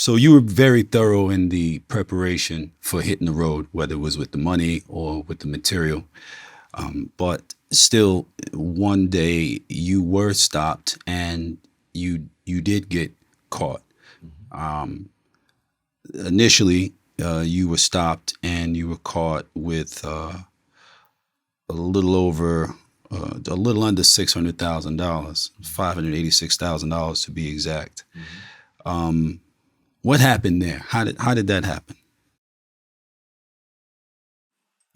So you were very thorough in the preparation for hitting the road, whether it was with the money or with the material. But still, one day you were stopped and you did get caught. Initially, you were stopped and you were caught with a little over, a little under $600,000, $586,000 to be exact. What happened there? How did that happen?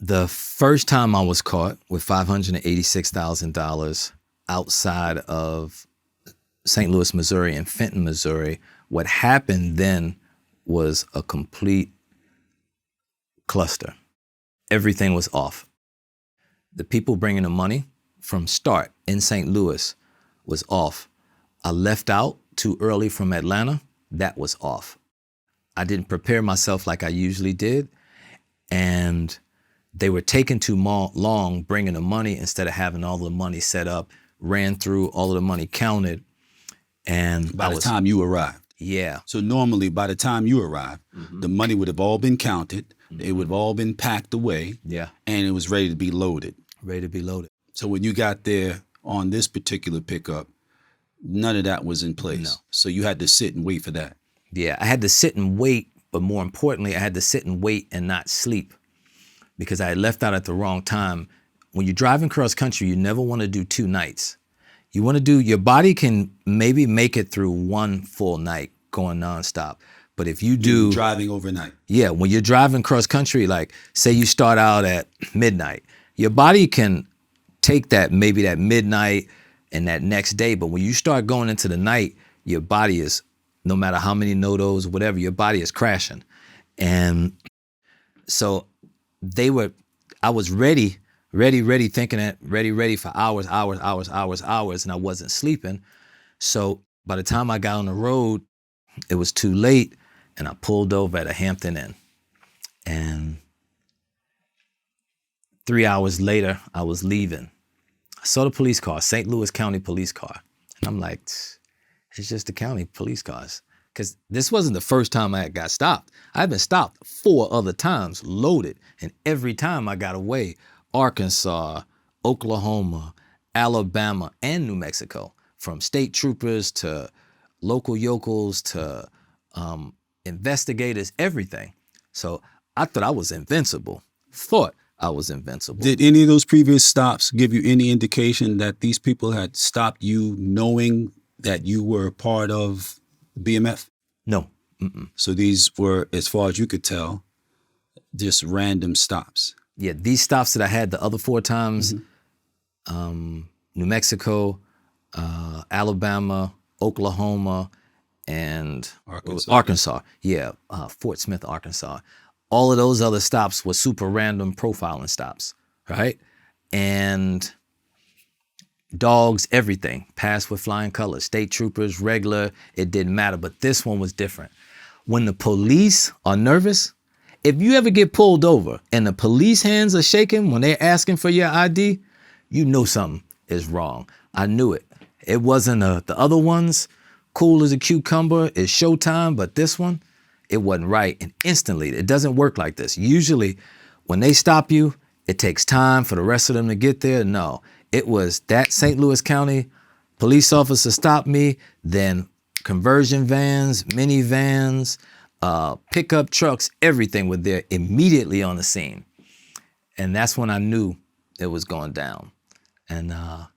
The first time I was caught with $586,000 outside of St. Louis, Missouri and Fenton, Missouri, what happened then was a complete cluster. Everything was off. The people bringing the money from start in St. Louis was off. I left out too early from Atlanta. That was off. I didn't prepare myself like I usually did. And they were taking too long bringing the money instead of having all the money set up, ran through all of the money counted. And by the time you arrived. Yeah. So normally by the time you arrived, the money would have all been counted. It would have all been packed away. Yeah. And it was ready to be loaded. Ready to be loaded. So when you got there on this particular pickup, none of that was in place. No. So you had to sit and wait for that. Yeah, I had to sit and wait, but more importantly, I had to sit and wait and not sleep because I had left out at the wrong time. When you're driving cross country, you never want to do 2 nights. You want to do, your body can maybe make it through 1 full night going nonstop. But if you do... You're driving overnight. Yeah, when you're driving cross country, like say you start out at midnight, your body can take that, maybe that midnight and that next day. But when you start going into the night, your body is, no matter how many NODOs, whatever, your body is crashing. And so I was ready, thinking that ready for hours, and I wasn't sleeping. So by the time I got on the road, it was too late, and I pulled over at a Hampton Inn. And 3 hours later, I was leaving. I saw the police car, St. Louis County police car. And I'm like, it's just the county police cars. Because this wasn't the first time I got stopped. I've been stopped 4 other times, loaded. And every time I got away, Arkansas, Oklahoma, Alabama, and New Mexico, from state troopers to local yokels to investigators, everything. So I thought I was invincible. Did any of those previous stops give you any indication that these people had stopped you knowing that you were part of BMF? No. Mm-mm. So these were, as far as you could tell, just random stops. Yeah, these stops that I had the other 4 times, New Mexico, Alabama, Oklahoma, and Arkansas. Yeah, Fort Smith, Arkansas. All of those other stops were super random profiling stops, right? And dogs, everything, passed with flying colors, state troopers, regular, it didn't matter. But this one was different. When the police are nervous, if you ever get pulled over and the police hands are shaking when they're asking for your ID, you know something is wrong. I knew it. It wasn't the other ones, cool as a cucumber, it's showtime, but this one, it wasn't right. And instantly, it doesn't work like this. Usually, when they stop you, it takes time for the rest of them to get there. No, it was that St. Louis County police officer stopped me, then conversion vans, minivans, pickup trucks, everything were there immediately on the scene. And that's when I knew it was going down. And I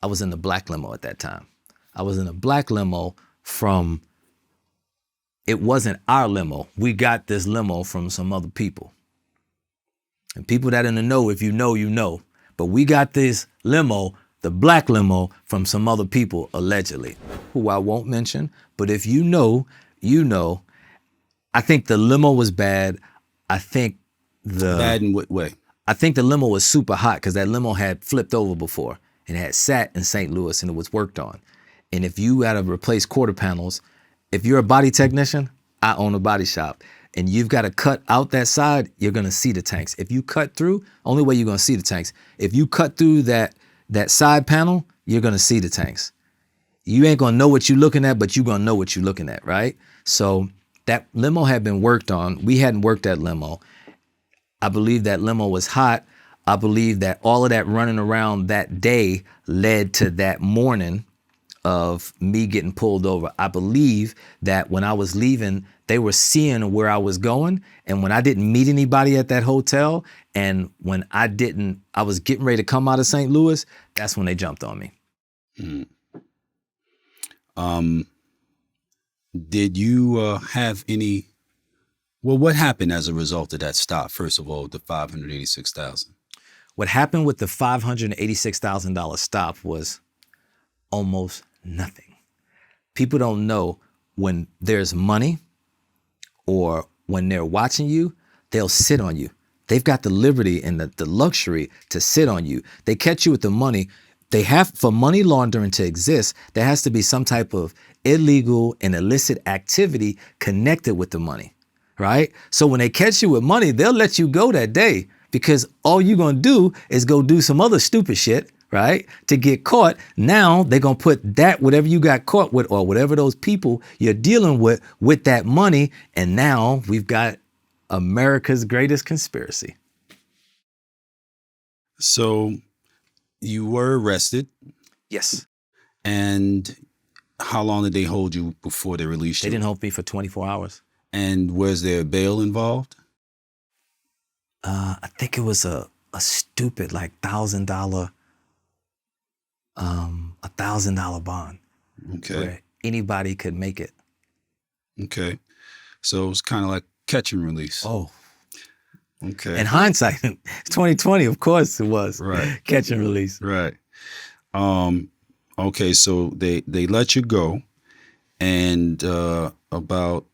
was in the black limo at that time. I was in a black limo from, it wasn't our limo. We got this limo from some other people. And people that in the know, if you know, you know. But we got this limo, the black limo, from some other people, allegedly, who I won't mention. But if you know, you know. I think the limo was bad. I think Bad in what way? I think the limo was super hot because that limo had flipped over before and had sat in St. Louis and it was worked on. And if you had to replace quarter panels, if you're a body technician, I own a body shop, and you've got to cut out that side, you're going to see the tanks. If you cut through, only way you're going to see the tanks. If you cut through that side panel, you're going to see the tanks. You ain't gonna know what you're looking at, but you're gonna know what you're looking at, right? So that limo had been worked on. We hadn't worked that limo. I believe that limo was hot. I believe that all of that running around that day led to that morning of me getting pulled over. I believe that when I was leaving, they were seeing where I was going. And when I didn't meet anybody at that hotel, and when I was getting ready to come out of St. Louis, that's when they jumped on me. Mm. Did you have any? Well, what happened as a result of that stop? First of all, the $586,000. What happened with the $586,000 stop was almost nothing. People don't know when there's money or when they're watching you, they'll sit on you. They've got the liberty and the luxury to sit on you. They catch you with the money. For money laundering to exist, there has to be some type of illegal and illicit activity connected with the money, right? So when they catch you with money, they'll let you go that day because all you're going to do is go do some other stupid shit, right? To get caught. Now they're going to put that, whatever you got caught with or whatever those people you're dealing with that money. And now we've got America's greatest conspiracy. So you were arrested. Yes. And how long did they hold you before they released you? They didn't hold me for 24 hours. And was there bail involved? I think it was a stupid like $1,000 bond. Okay. Where anybody could make it. Okay. So it was kind of like catch and release. Oh. Okay. In hindsight, 2020, of course it was. Right. Catch and release. Right. Okay, so they let you go, and about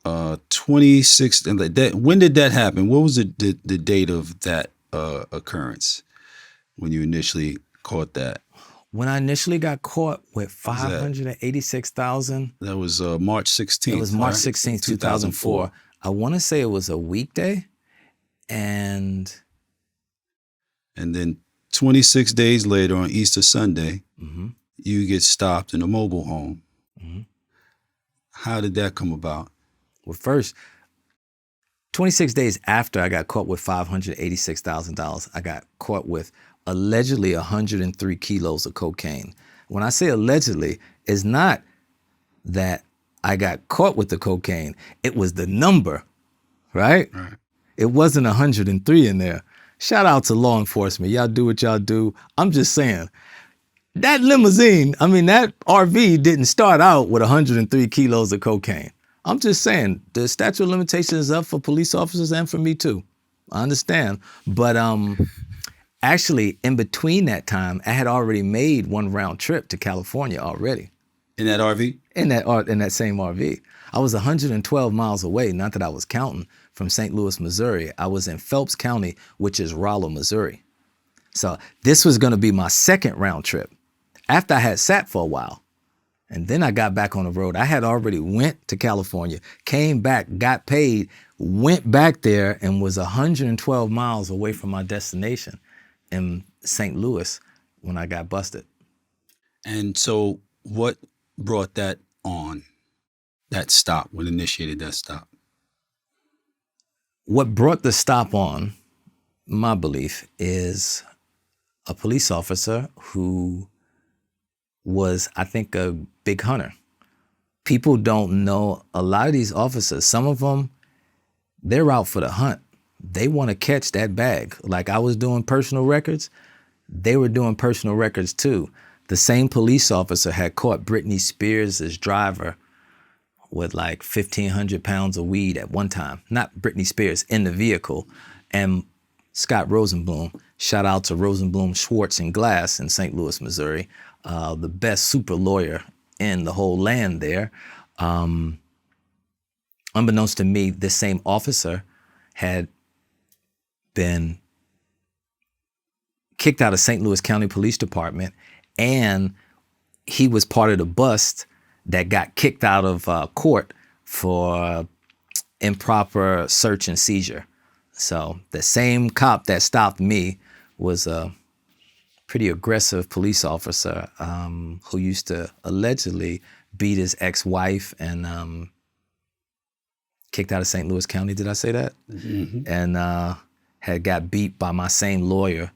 26. When did that happen? What was the date of that occurrence when you initially caught that? When I initially got caught with $586,000. That was March 16th. It was March 16th, 2004. I want to say it was a weekday, and then 26 days later on Easter Sunday, mm-hmm. you get stopped in a mobile home. Mm-hmm. How did that come about? Well, first, 26 days after I got caught with $586,000, I got caught with allegedly 103 kilos of cocaine. When I say allegedly, it's not that I got caught with the cocaine. It was the number, right? Right. It wasn't 103 in there. Shout out to law enforcement. Y'all do what y'all do. I'm just saying, that that RV didn't start out with 103 kilos of cocaine. I'm just saying, the statute of limitations is up for police officers and for me too. I understand. But actually, in between that time, I had already made one round trip to California already. In that RV? In that same RV. I was 112 miles away, not that I was counting, from St. Louis, Missouri. I was in Phelps County, which is Rolla, Missouri. So this was going to be my second round trip after I had sat for a while. And then I got back on the road. I had already went to California, came back, got paid, went back there, and was 112 miles away from my destination in St. Louis when I got busted. And so what brought that on, that stop, what initiated that stop? What brought the stop on, my belief, is a police officer who was, I think, a big hunter. People don't know a lot of these officers. Some of them, they're out for the hunt. They want to catch that bag. Like I was doing personal records, they were doing personal records too. The same police officer had caught Britney Spears' driver with like 1,500 pounds of weed at one time. Not Britney Spears in the vehicle. And Scott Rosenblum, shout out to Rosenblum, Schwartz, and Glass in St. Louis, Missouri, the best super lawyer in the whole land there. Unbeknownst to me, this same officer had been kicked out of St. Louis County Police Department, and he was part of the bust that got kicked out of court for improper search and seizure. So the same cop that stopped me was pretty aggressive police officer who used to allegedly beat his ex-wife and kicked out of St. Louis County. Did I say that? Mm-hmm. And had got beat by my same lawyer,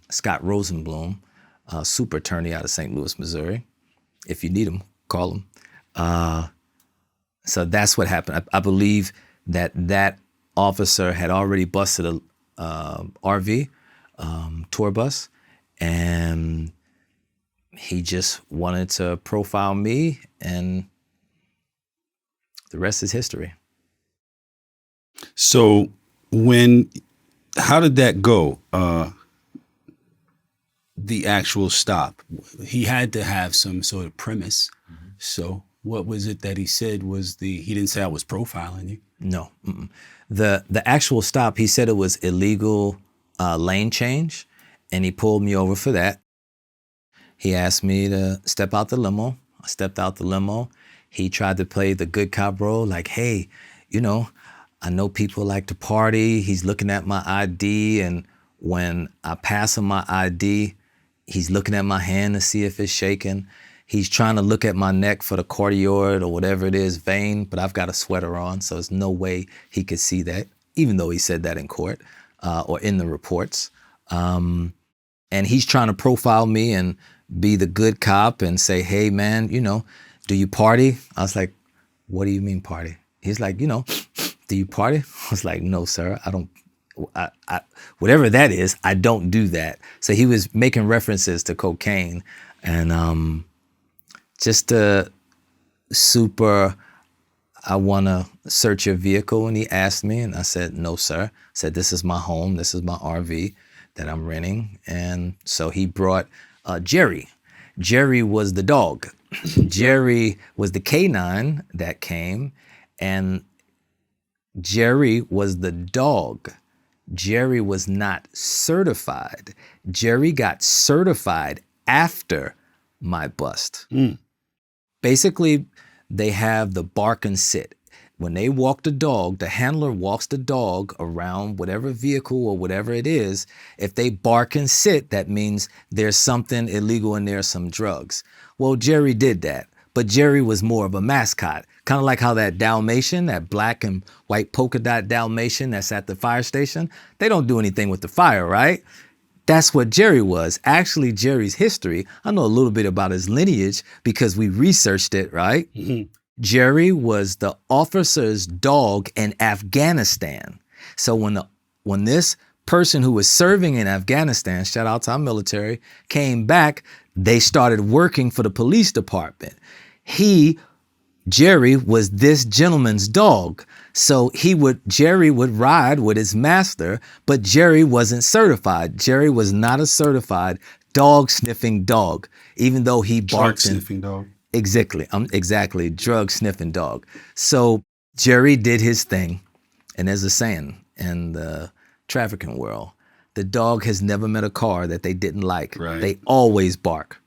Scott Rosenblum, super attorney out of St. Louis, Missouri. If you need him, call him. So that's what happened. I believe that officer had already busted a RV tour bus, and he just wanted to profile me, and the rest is history. So how did that go? The actual stop. He had to have some sort of premise. Mm-hmm. So what was it that he said he didn't say I was profiling you? No. Mm-mm. The actual stop, he said it was illegal lane change, and he pulled me over for that. He asked me to step out the limo. I stepped out the limo. He tried to play the good cop role, like, hey, I know people like to party. He's looking at my ID, and when I pass him my ID, he's looking at my hand to see if it's shaking. He's trying to look at my neck for the cardioid or whatever it is, vein, but I've got a sweater on, so there's no way he could see that, even though he said that in court or in the reports. And he's trying to profile me and be the good cop and say, hey, man, do you party? I was like, what do you mean party? He's like, do you party? I was like, no, sir, I don't. Whatever that is, I don't do that. So he was making references to cocaine and just super, I want to search your vehicle. And he asked me, and I said, no, sir. I said, this is my home. This is my RV that I'm renting. And so he brought Jerry. Jerry was the dog. Jerry was the canine that came, and Jerry was the dog. Jerry was not certified. Jerry got certified after my bust. Mm. Basically, they have the bark and sit. When they walk the dog, the handler walks the dog around whatever vehicle or whatever it is. If they bark and sit, that means there's something illegal and there's some drugs. Well, Jerry did that, but Jerry was more of a mascot. Kind of like how that Dalmatian, that black and white polka dot Dalmatian that's at the fire station, they don't do anything with the fire, right? That's what Jerry was. Actually, Jerry's history, I know a little bit about his lineage because we researched it, right? Mm-hmm. Jerry was the officer's dog in Afghanistan. So when this person who was serving in Afghanistan, shout out to our military, came back, they started working for the police department. Jerry was this gentleman's dog. So Jerry would ride with his master, but Jerry wasn't certified. Jerry was not a certified dog sniffing dog, even though he barked. Drug sniffing dog. Exactly. Drug sniffing dog. So Jerry did his thing. And there's a saying in the trafficking world, the dog has never met a car that they didn't like. Right. They always bark.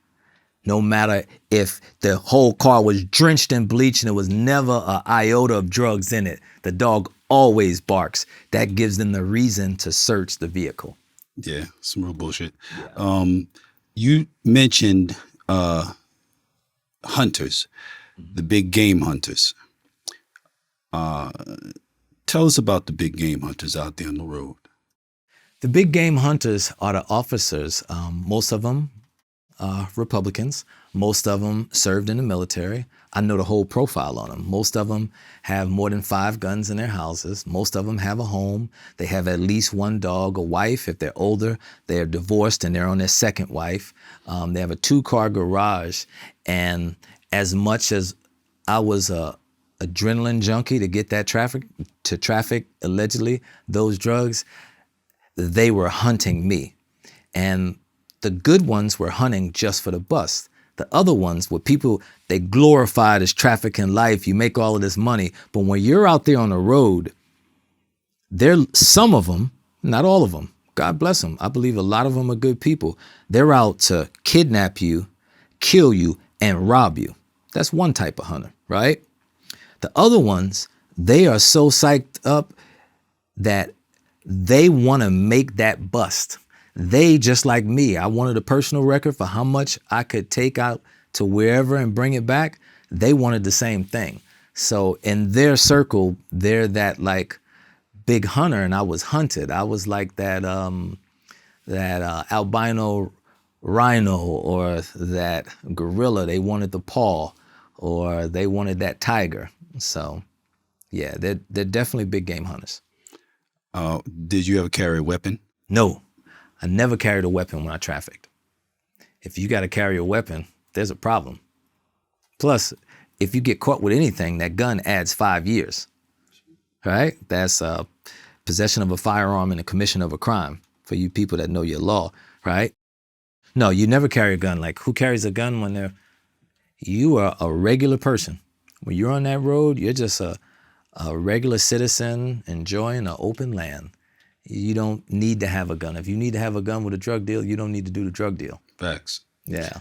No matter if the whole car was drenched in bleach and there was never an iota of drugs in it, the dog always barks. That gives them the reason to search the vehicle. Yeah, some real bullshit. Yeah. You mentioned hunters, the big game hunters. Tell us about the big game hunters out there on the road. The big game hunters are the officers. Most of them Republicans. Most of them served in the military. I know the whole profile on them. Most of them have more than 5 guns in their houses. Most of them have a home. They have at least 1 dog, a wife. If they're older, they're divorced and they're on their second wife. They have a 2-car garage. And as much as I was a adrenaline junkie to get that traffic allegedly those drugs, they were hunting me. And the good ones were hunting just for the bust. The other ones were people, they glorified as trafficking life. You make all of this money. But when you're out there on the road, some of them, not all of them, God bless them. I believe a lot of them are good people. They're out to kidnap you, kill you, and rob you. That's one type of hunter, right? The other ones, they are so psyched up that they want to make that bust. They, just like me, I wanted a personal record for how much I could take out to wherever and bring it back. They wanted the same thing. So in their circle, they're that like big hunter, and I was hunted. I was like that albino rhino or that gorilla. They wanted the paw, or they wanted that tiger. So yeah, they're definitely big game hunters. Did you ever carry a weapon? No, I never carried a weapon when I trafficked. If you got to carry a weapon, there's a problem. Plus, if you get caught with anything, that gun adds 5 years, right? That's possession of a firearm and the commission of a crime for you people that know your law, right? No, you never carry a gun. Like, who carries a gun when you are a regular person? When you're on that road, you're just a regular citizen enjoying an open land. You don't need to have a gun. If you need to have a gun with a drug deal, you don't need to do the drug deal. Facts. Yeah.